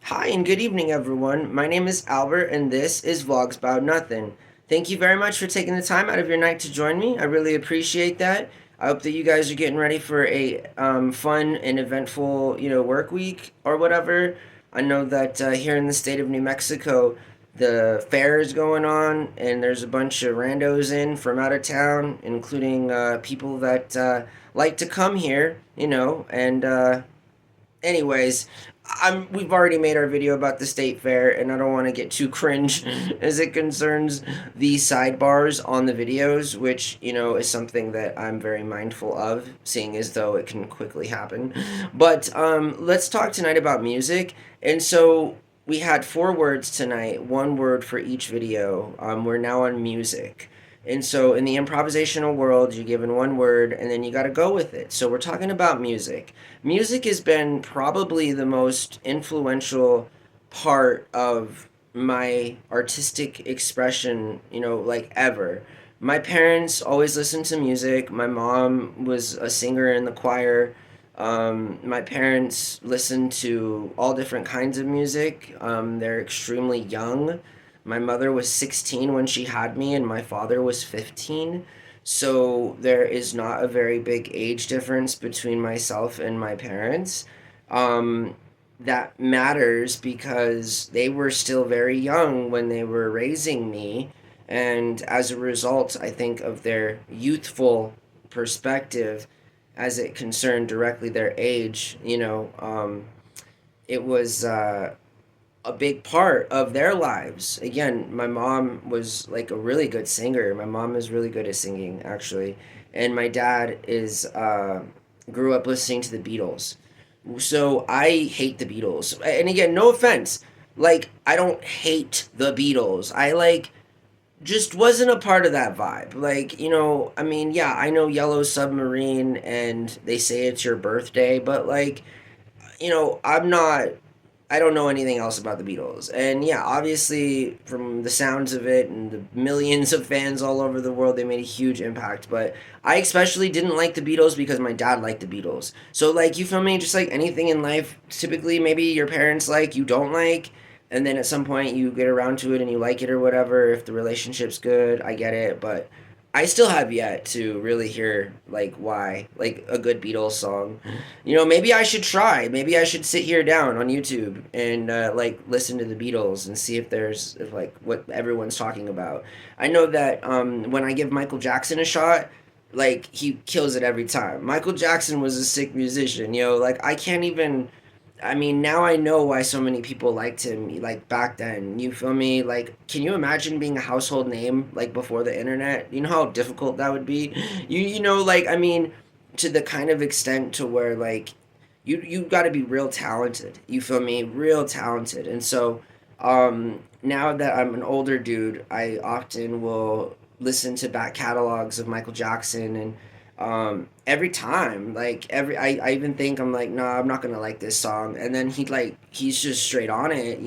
Hi and good evening, everyone. My name is Albert, and this is VlogsBoutNothin. Thank you very much for taking the time out of your night to join me. I really appreciate that. I hope that you guys are getting ready for a fun and eventful, work week or whatever. I know that here in the state of New Mexico, the fair is going on, and there's a bunch of randos in from out of town, including people that like to come here, and anyways, we've already made our video about the state fair, and I don't want to get too cringe as it concerns the sidebars on the videos, which, is something that I'm very mindful of, seeing as though it can quickly happen. But let's talk tonight about music. And so we had 4 words tonight, 1 word for each video. We're now on music. And so in the improvisational world, you're given 1 word and then you got to go with it. So we're talking about music. Music has been probably the most influential part of my artistic expression, like ever. My parents always listened to music. My mom was a singer in the choir. My parents listened to all different kinds of music. They're extremely young. My mother was 16 when she had me, and my father was 15. So there is not a very big age difference between myself and my parents. Um, that matters because they were still very young when they were raising me. And as a result, I think of their youthful perspective as it concerned directly their age, it was a big part of their lives. Again, my mom was like a really good singer. My mom is really good at singing, actually, and my dad is grew up listening to the Beatles. So I hate the Beatles. And again, no offense. Like I don't hate the Beatles. I like just wasn't a part of that vibe. Like, I mean, yeah, I know Yellow Submarine and they say it's your birthday, but like, I'm not I don't know anything else about the Beatles. And yeah, obviously, from the sounds of it and the millions of fans all over the world, they made a huge impact. But I especially didn't like the Beatles because my dad liked the Beatles. So, like, you feel me? Just like anything in life, typically, maybe your parents like, you don't like. And then at some point, you get around to it and you like it or whatever. If the relationship's good, I get it. But I still have yet to really hear, like, why, like, a good Beatles song. Maybe I should try. Maybe I should sit here down on YouTube and like listen to the Beatles and see if like what everyone's talking about. I know that when I give Michael Jackson a shot, like he kills it every time. Michael Jackson was a sick musician, like I can't even. I mean, now I know why so many people liked him, like back then. You feel me? Like, can you imagine being a household name like before the internet? You know how difficult that would be. Like I mean, to the kind of extent to where like you got to be real talented. You feel me? Real talented. And so now that I'm an older dude, I often will listen to back catalogs of Michael Jackson and every time like I even think I'm like nah, I'm not gonna like this song, and then he's just straight on it,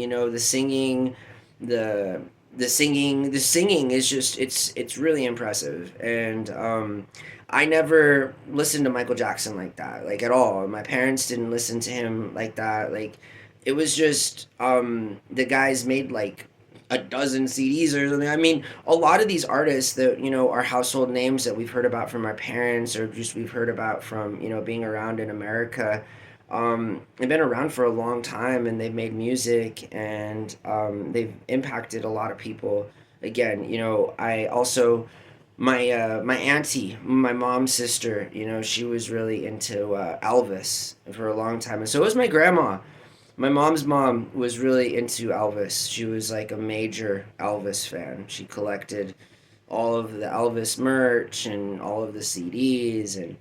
the the singing is just it's really impressive. And I never listened to Michael Jackson like that, like at all. My parents didn't listen to him like that. Like it was just the guys made like a dozen CDs or something. I mean, a lot of these artists that are household names that we've heard about from our parents or just we've heard about from being around in America. They've been around for a long time and they've made music and they've impacted a lot of people. Again, I also my auntie, my mom's sister, she was really into Elvis for a long time, and so was my grandma. My mom's mom was really into Elvis. She was like a major Elvis fan. She collected all of the Elvis merch and all of the CDs. And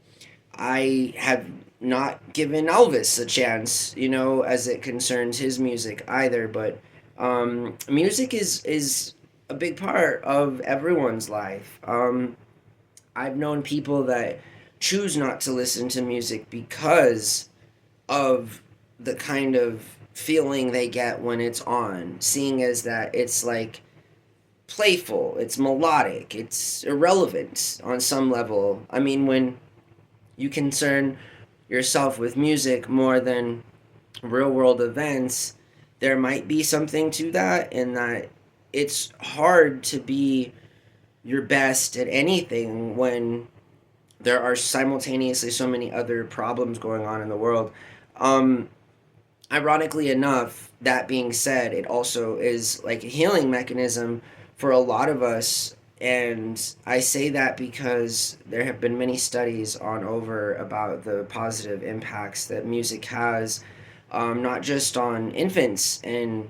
I have not given Elvis a chance, as it concerns his music either. But music is a big part of everyone's life. I've known people that choose not to listen to music because of the kind of feeling they get when it's on, seeing as that it's like playful, it's melodic, it's irrelevant on some level. I mean, when you concern yourself with music more than real world events, there might be something to that, in that it's hard to be your best at anything when there are simultaneously so many other problems going on in the world. Um, Ironically enough, that being said, it also is like a healing mechanism for a lot of us. And I say that because there have been many studies on over about the positive impacts that music has, not just on infants and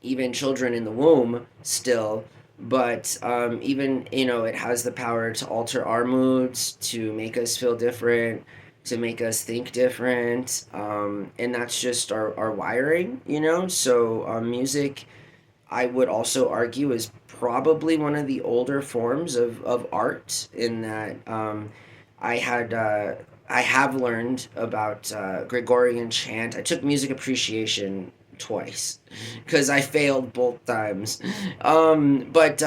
even children in the womb still, but even, it has the power to alter our moods, to make us feel different, to make us think different, and that's just our wiring, so music, I would also argue, is probably one of the older forms of art, in that I had I have learned about Gregorian chant. I took music appreciation twice because I failed both times. But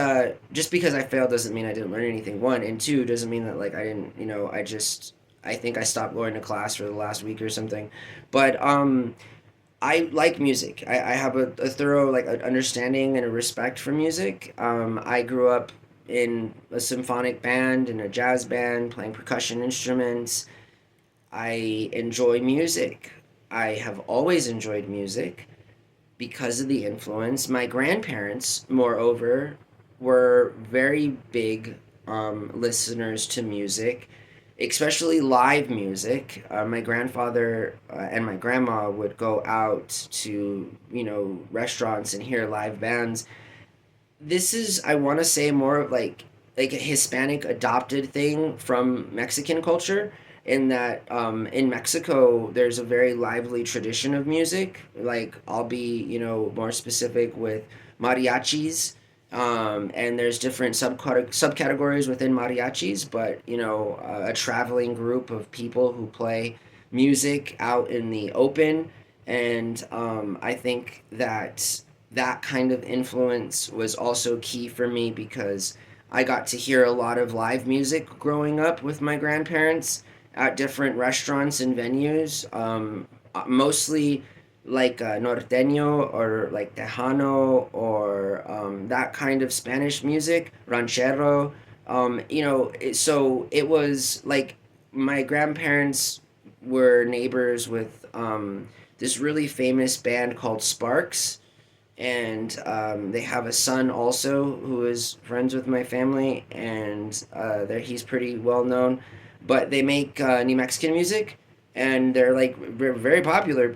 just because I failed doesn't mean I didn't learn anything. One, and two, doesn't mean that like I didn't. I think I stopped going to class for the last week or something. But I like music. I have a thorough like understanding and a respect for music. I grew up in a symphonic band and a jazz band, playing percussion instruments. I enjoy music. I have always enjoyed music because of the influence. My grandparents, moreover, were very big listeners to music, especially live music. My grandfather and my grandma would go out to, restaurants and hear live bands. This is, I want to say, more of like a Hispanic adopted thing from Mexican culture, in that in Mexico there's a very lively tradition of music. Like, I'll be, more specific with mariachis, and there's different subcategories within mariachis, but a traveling group of people who play music out in the open. And I think that that kind of influence was also key for me, because I got to hear a lot of live music growing up with my grandparents at different restaurants and venues. Mostly like norteño, or like tejano, or that kind of Spanish music, ranchero. So it was like my grandparents were neighbors with this really famous band called Sparks, and they have a son also who is friends with my family, and he's pretty well known. But they make New Mexican music, and they're like very popular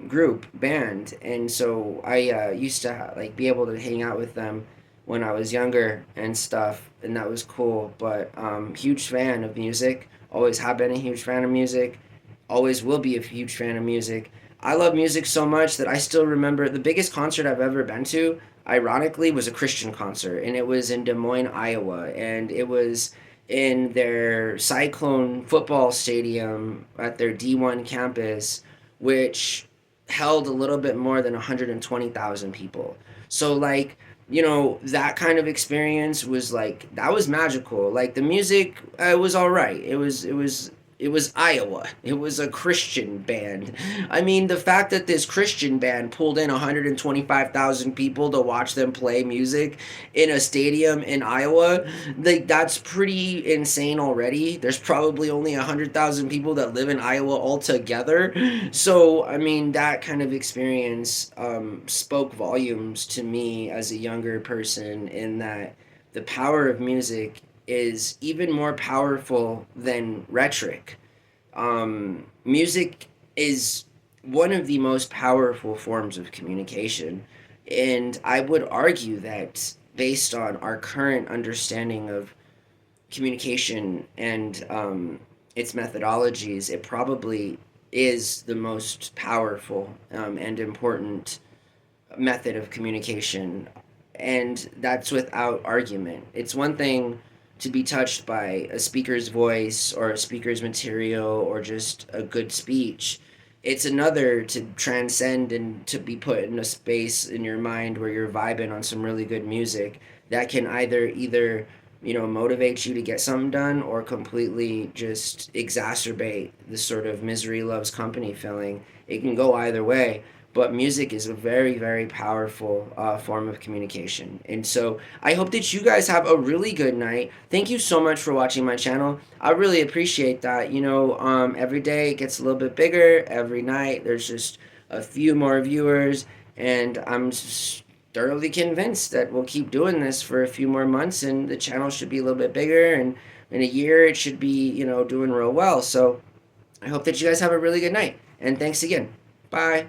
group band. And so I used to like be able to hang out with them when I was younger and stuff, and that was cool. But huge fan of music. Always have been a huge fan of music. Always will be a huge fan of music. I love music so much that I still remember the biggest concert I've ever been to, ironically, was a Christian concert, and it was in Des Moines, Iowa, and it was in their Cyclone football stadium at their D1 campus, which held a little bit more than 120,000 people. So, like, that kind of experience was like, that was magical. Like, the music was all right. It was Iowa. It was a Christian band. I mean, the fact that this Christian band pulled in 125,000 people to watch them play music in a stadium in Iowa, like, that's pretty insane already. There's probably only 100,000 people that live in Iowa altogether. So, I mean, that kind of experience spoke volumes to me as a younger person, in that the power of music is even more powerful than rhetoric. Music is one of the most powerful forms of communication, and I would argue that, based on our current understanding of communication and its methodologies, it probably is the most powerful and important method of communication, and that's without argument. It's one thing to be touched by a speaker's voice or a speaker's material or just a good speech. It's another to transcend and to be put in a space in your mind where you're vibing on some really good music that can either motivate you to get something done, or completely just exacerbate the sort of misery loves company feeling. It can go either way. but music is a very, very powerful form of communication. And so I hope that you guys have a really good night. Thank you so much for watching my channel. I really appreciate that. Every day it gets a little bit bigger. Every night there's just a few more viewers, and I'm thoroughly convinced that we'll keep doing this for a few more months, and the channel should be a little bit bigger, and in a year it should be, doing real well. So I hope that you guys have a really good night, and thanks again. Bye.